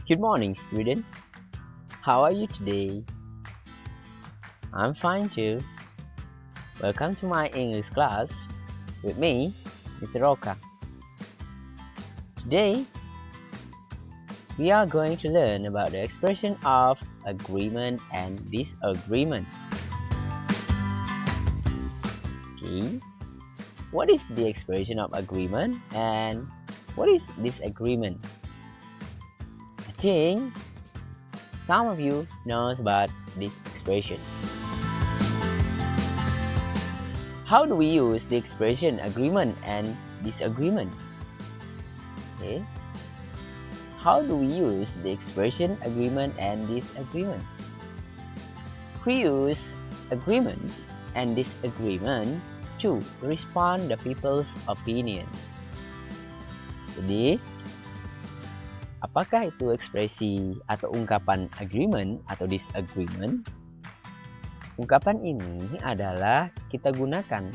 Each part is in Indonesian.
Good morning, student. How are you today? I'm fine too. Welcome to my English class with me, Mr. Roka. Today, we are going to learn about the expression of agreement and disagreement. Okay, what is the expression of agreement and what is disagreement? I think some of you knows about this expression. How do we use the expression agreement and disagreement? Okay. How do we use the expression agreement and disagreement? We use agreement and disagreement to respond the people's opinion. Jadi, apakah itu ekspresi atau ungkapan agreement atau disagreement? Ungkapan ini adalah kita gunakan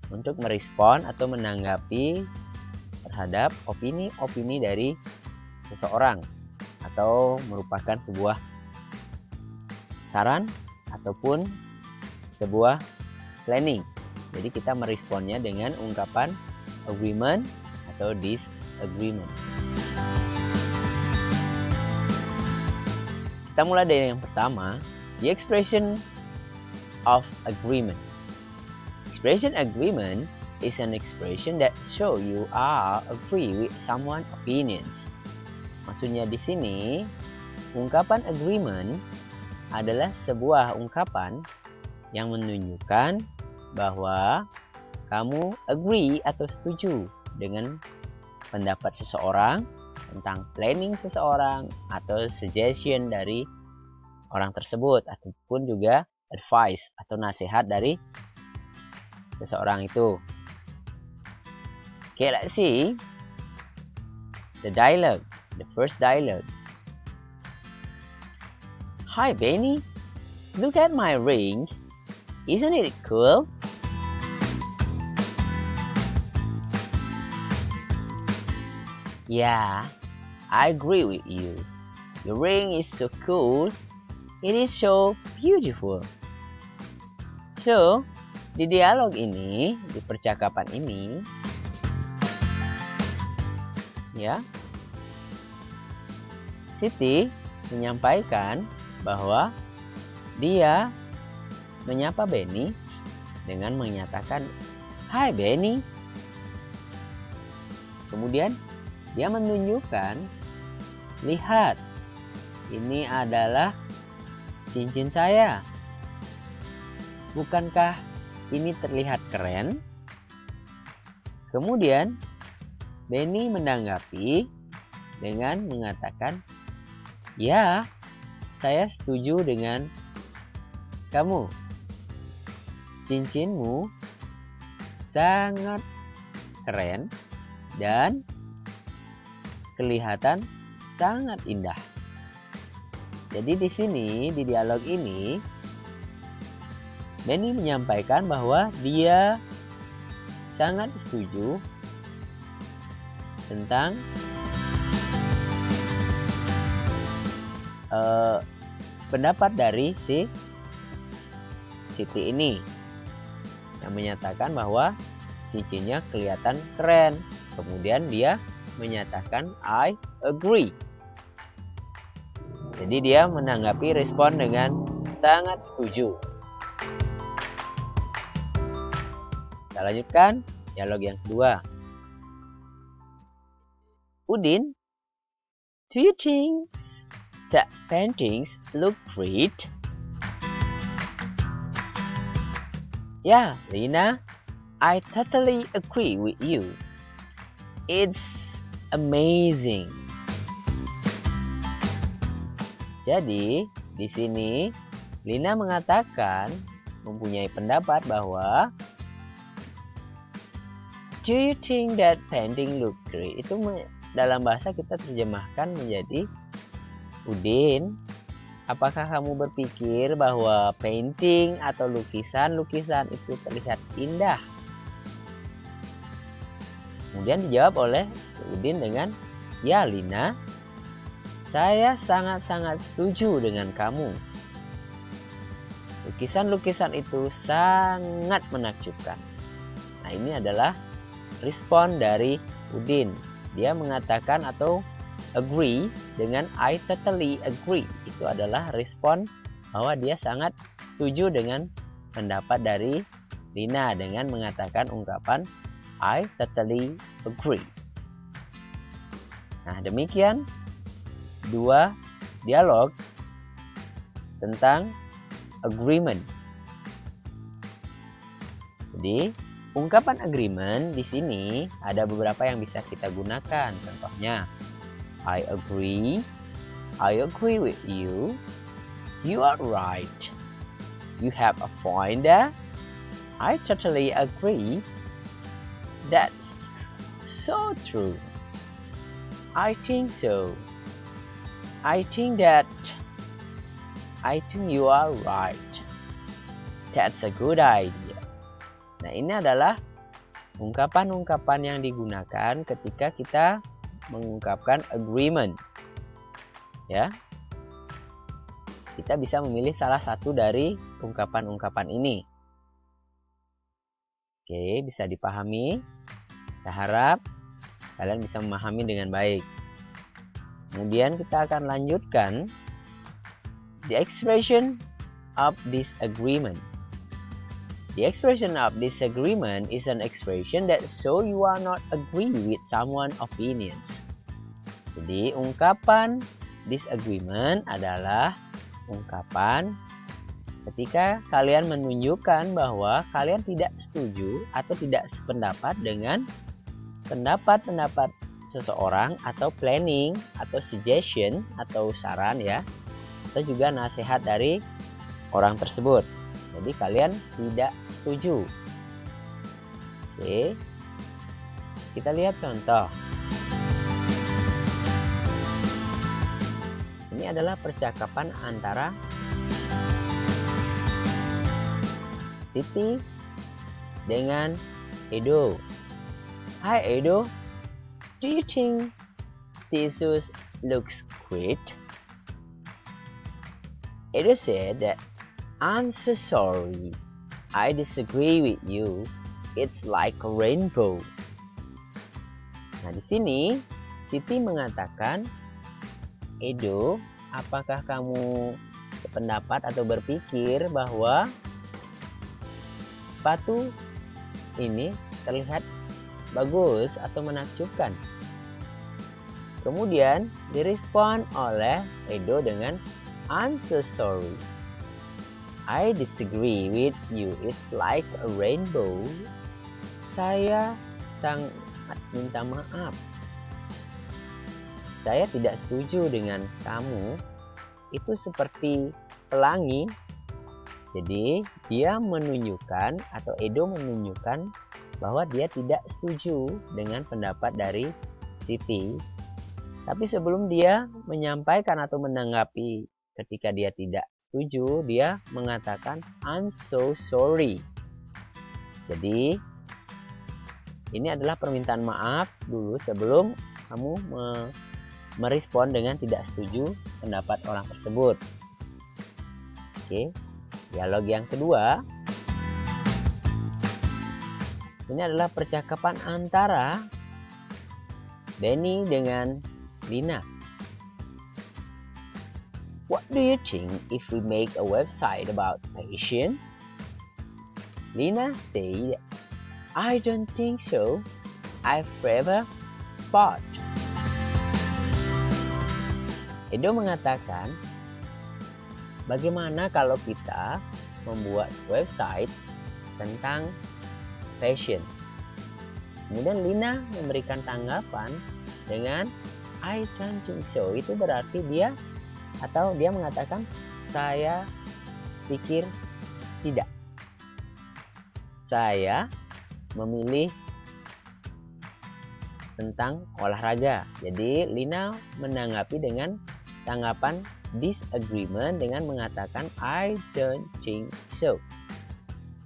untuk merespon atau menanggapi terhadap opini-opini dari seseorang atau merupakan sebuah saran ataupun sebuah planning. Jadi kita meresponnya dengan ungkapan agreement atau disagreement. Kita mulai dari yang pertama, the expression of agreement. Expression agreement is an expression that show you are agree with someone's opinions. Maksudnya di sini, ungkapan agreement adalah sebuah ungkapan yang menunjukkan bahwa kamu agree atau setuju dengan pendapat seseorang tentang planning seseorang atau suggestion dari orang tersebut ataupun juga advice atau nasihat dari seseorang itu. Okay, let's see the dialogue. The first dialogue. Hi Benny, look at my ring. Isn't it cool? Yeah, I agree with you. Your ring is so cool. It is so beautiful. So, di dialog ini, di percakapan ini, ya, Siti menyampaikan bahwa dia menyapa Benny dengan menyatakan, "Hai Benny." Kemudian dia menunjukkan, "Lihat, ini adalah cincin saya. Bukankah ini terlihat keren?" Kemudian Benny menanggapi dengan mengatakan, "Ya, saya setuju dengan kamu. Cincinmu sangat keren dan kelihatan sangat indah." Jadi di sini, di dialog ini, Benny menyampaikan bahwa dia sangat setuju tentang pendapat dari si Siti ini yang menyatakan bahwa cincinnya kelihatan keren. Kemudian dia menyatakan I agree. Jadi dia menanggapi respon dengan sangat setuju. Kita lanjutkan dialog yang kedua. Udin, do you think that paintings look great? Yeah, Lina, I totally agree with you. It's amazing. Jadi, di sini Lina mengatakan mempunyai pendapat bahwa do you think that painting look great? Itu dalam bahasa kita terjemahkan menjadi, Udin, apakah kamu berpikir bahwa painting atau lukisan-lukisan itu terlihat indah? Kemudian dijawab oleh Udin dengan, ya Lina, Saya sangat-sangat setuju dengan kamu. Lukisan-lukisan itu sangat menakjubkan. Nah, ini adalah respon dari Udin. Dia mengatakan atau agree dengan I totally agree. Itu adalah respon bahwa dia sangat setuju dengan pendapat dari Lina dengan mengatakan ungkapan I totally agree. Nah, demikian dua dialog tentang agreement. Jadi, ungkapan agreement di sini ada beberapa yang bisa kita gunakan. Contohnya, I agree with you. You are right. You have a point there. I totally agree. That's so true. I think so. I think you are right. That's a good idea. Nah, ini adalah ungkapan-ungkapan yang digunakan ketika kita mengungkapkan agreement. Ya. Kita bisa memilih salah satu dari ungkapan-ungkapan ini. Oke, bisa dipahami. Saya harap kalian bisa memahami dengan baik. Kemudian kita akan lanjutkan the expression of disagreement. The expression of disagreement is an expression that show you are not agree with someone's opinions. Jadi ungkapan disagreement adalah ungkapan ketika kalian menunjukkan bahwa kalian tidak setuju atau tidak sependapat dengan pendapat-pendapat seseorang atau planning atau suggestion atau saran ya, atau juga nasihat dari orang tersebut. Jadi kalian tidak setuju. Oke. Kita lihat contoh. Ini adalah percakapan antara Siti dengan Edo. Hi Edo, do you think this shoes looks great? Edo said that I'm so sorry. I disagree with you. It's like a rainbow. Nah, di sini Siti mengatakan, Edo, apakah kamu sependapat atau berpikir bahwa sepatu ini terlihat bagus atau menakjubkan? Kemudian direspon oleh Edo dengan I'm so sorry. I disagree with you. It's like a rainbow. Saya sangat minta maaf. Saya tidak setuju dengan kamu. Itu seperti pelangi. Jadi dia menunjukkan atau Edo menunjukkan bahwa dia tidak setuju dengan pendapat dari Siti. Tapi sebelum dia menyampaikan atau menanggapi ketika dia tidak setuju, dia mengatakan I'm so sorry. Jadi ini adalah permintaan maaf dulu sebelum kamu merespon dengan tidak setuju pendapat orang tersebut. Oke, dialog yang kedua. Ini adalah percakapan antara Benny dengan Lina. What do you think if we make a website about passion? Lina said, I don't think so. I prefer sport. Edo mengatakan, bagaimana kalau kita membuat website tentang passion? Kemudian Lina memberikan tanggapan dengan I don't think so. Itu berarti dia mengatakan saya pikir tidak. Saya memilih tentang olahraga. Jadi Lina menanggapi dengan tanggapan disagreement dengan mengatakan I don't think so.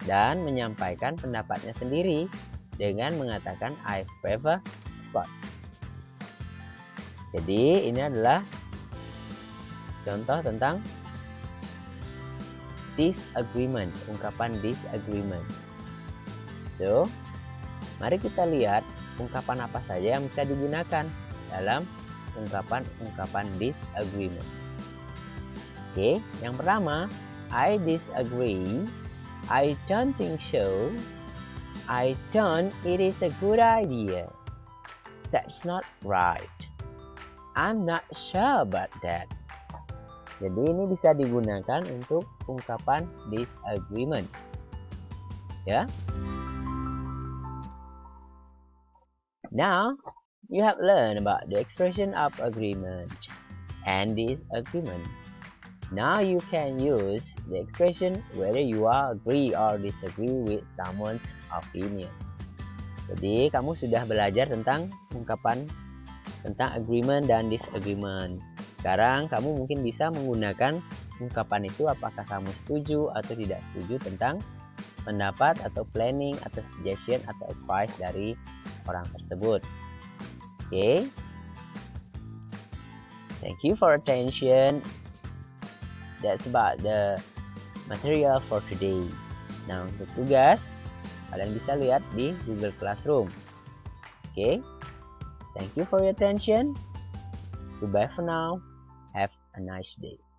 Dan menyampaikan pendapatnya sendiri dengan mengatakan I prefer sport. Jadi ini adalah contoh tentang disagreement, ungkapan disagreement. So, mari kita lihat ungkapan apa saja yang bisa digunakan dalam ungkapan disagreement. Oke, yang pertama, I disagree, I don't think so, I don't, it is a good idea, that's not right, I'm not sure about that. Jadi ini bisa digunakan untuk ungkapan disagreement. Ya. Now, you have learned about the expression of agreement and disagreement. Now you can use the expression whether you are agree or disagree with someone's opinion. Jadi kamu sudah belajar tentang ungkapan tentang agreement dan disagreement. Sekarang kamu mungkin bisa menggunakan ungkapan itu apakah kamu setuju atau tidak setuju tentang pendapat atau planning atau suggestion atau advice dari orang tersebut. Okay. Thank you for attention. That's about the material for today. Nah, untuk tugas kalian bisa lihat di Google Classroom. Okay. Thank you for your attention. Goodbye for now. Have a nice day.